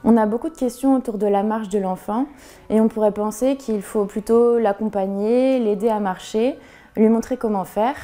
On a beaucoup de questions autour de la marche de l'enfant et on pourrait penser qu'il faut plutôt l'accompagner, l'aider à marcher, lui montrer comment faire.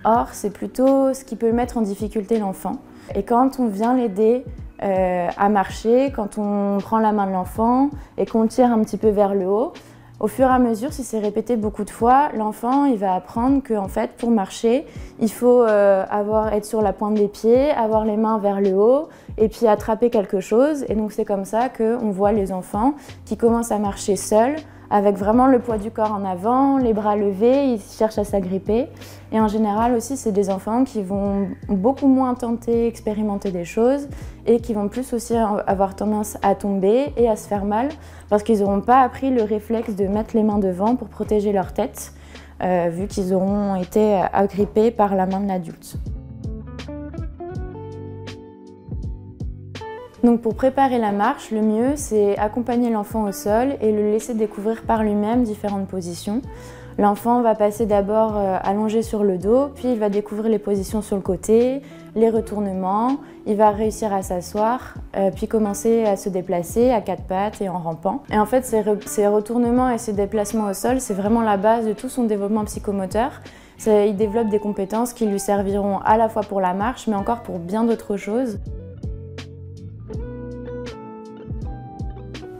Or, c'est plutôt ce qui peut mettre en difficulté l'enfant. Et quand on vient l'aider à marcher, quand on prend la main de l'enfant et qu'on le tire un petit peu vers le haut, au fur et à mesure, si c'est répété beaucoup de fois, l'enfant il va apprendre qu'en fait, pour marcher, il faut être sur la pointe des pieds, avoir les mains vers le haut et puis attraper quelque chose. Et donc c'est comme ça qu'on voit les enfants qui commencent à marcher seuls, avec vraiment le poids du corps en avant, les bras levés, ils cherchent à s'agripper. Et en général aussi, c'est des enfants qui vont beaucoup moins tenter, expérimenter des choses et qui vont plus aussi avoir tendance à tomber et à se faire mal parce qu'ils n'auront pas appris le réflexe de mettre les mains devant pour protéger leur tête, vu qu'ils auront été agrippés par la main de l'adulte. Donc pour préparer la marche, le mieux c'est accompagner l'enfant au sol et le laisser découvrir par lui-même différentes positions. L'enfant va passer d'abord allongé sur le dos, puis il va découvrir les positions sur le côté, les retournements, il va réussir à s'asseoir, puis commencer à se déplacer à quatre pattes et en rampant. Et en fait, ces retournements et ces déplacements au sol, c'est vraiment la base de tout son développement psychomoteur. Il développe des compétences qui lui serviront à la fois pour la marche, mais encore pour bien d'autres choses.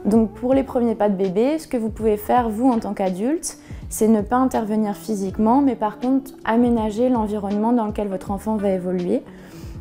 Donc pour les premiers pas de bébé, ce que vous pouvez faire vous en tant qu'adulte, c'est ne pas intervenir physiquement, mais par contre aménager l'environnement dans lequel votre enfant va évoluer.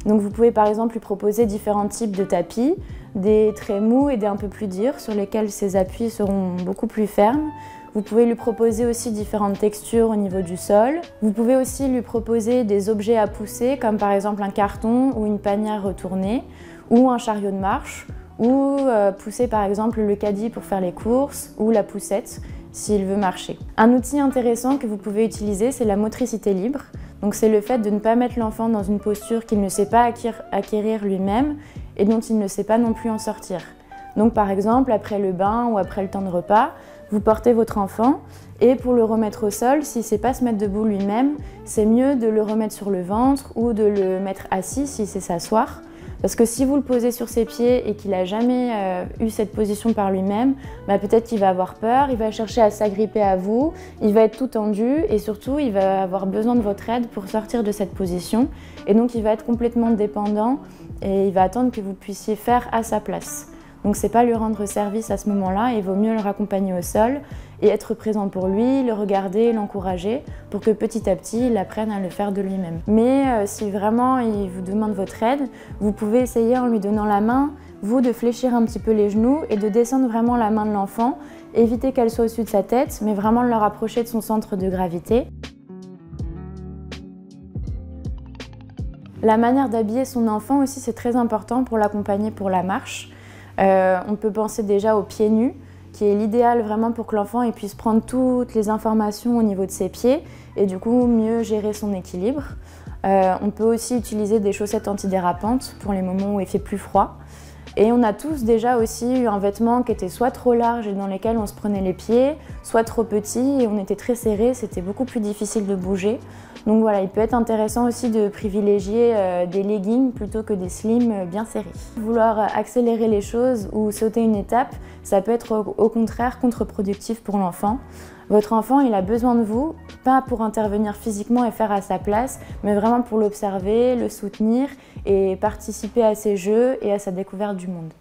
Donc vous pouvez par exemple lui proposer différents types de tapis, des très mous et des un peu plus durs sur lesquels ses appuis seront beaucoup plus fermes. Vous pouvez lui proposer aussi différentes textures au niveau du sol. Vous pouvez aussi lui proposer des objets à pousser, comme par exemple un carton ou une panière retournée, ou un chariot de marche, ou pousser par exemple le caddie pour faire les courses, ou la poussette s'il veut marcher. Un outil intéressant que vous pouvez utiliser, c'est la motricité libre. Donc c'est le fait de ne pas mettre l'enfant dans une posture qu'il ne sait pas acquérir lui-même et dont il ne sait pas non plus en sortir. Donc par exemple, après le bain ou après le temps de repas, vous portez votre enfant et pour le remettre au sol, s'il ne sait pas se mettre debout lui-même, c'est mieux de le remettre sur le ventre ou de le mettre assis s'il sait s'asseoir. Parce que si vous le posez sur ses pieds et qu'il n'a jamais eu cette position par lui-même, peut-être qu'il va avoir peur, il va chercher à s'agripper à vous, il va être tout tendu et surtout il va avoir besoin de votre aide pour sortir de cette position. Et donc il va être complètement dépendant et il va attendre que vous puissiez faire à sa place. Donc c'est pas lui rendre service à ce moment-là, il vaut mieux le raccompagner au sol et être présent pour lui, le regarder, l'encourager pour que petit à petit il apprenne à le faire de lui-même. Mais si vraiment il vous demande votre aide, vous pouvez essayer en lui donnant la main, vous de fléchir un petit peu les genoux et de descendre vraiment la main de l'enfant, éviter qu'elle soit au-dessus de sa tête, mais vraiment le rapprocher de son centre de gravité. La manière d'habiller son enfant aussi c'est très important pour l'accompagner pour la marche. On peut penser déjà aux pieds nus, qui est l'idéal vraiment pour que l'enfant puisse prendre toutes les informations au niveau de ses pieds et du coup mieux gérer son équilibre. On peut aussi utiliser des chaussettes antidérapantes pour les moments où il fait plus froid. Et on a tous déjà aussi eu un vêtement qui était soit trop large et dans lesquels on se prenait les pieds, soit trop petit et on était très serré, c'était beaucoup plus difficile de bouger. Donc voilà, il peut être intéressant aussi de privilégier des leggings plutôt que des slims bien serrés. Vouloir accélérer les choses ou sauter une étape, ça peut être au contraire contre-productif pour l'enfant. Votre enfant, il a besoin de vous, pas pour intervenir physiquement et faire à sa place, mais vraiment pour l'observer, le soutenir et participer à ses jeux et à sa découverte du monde.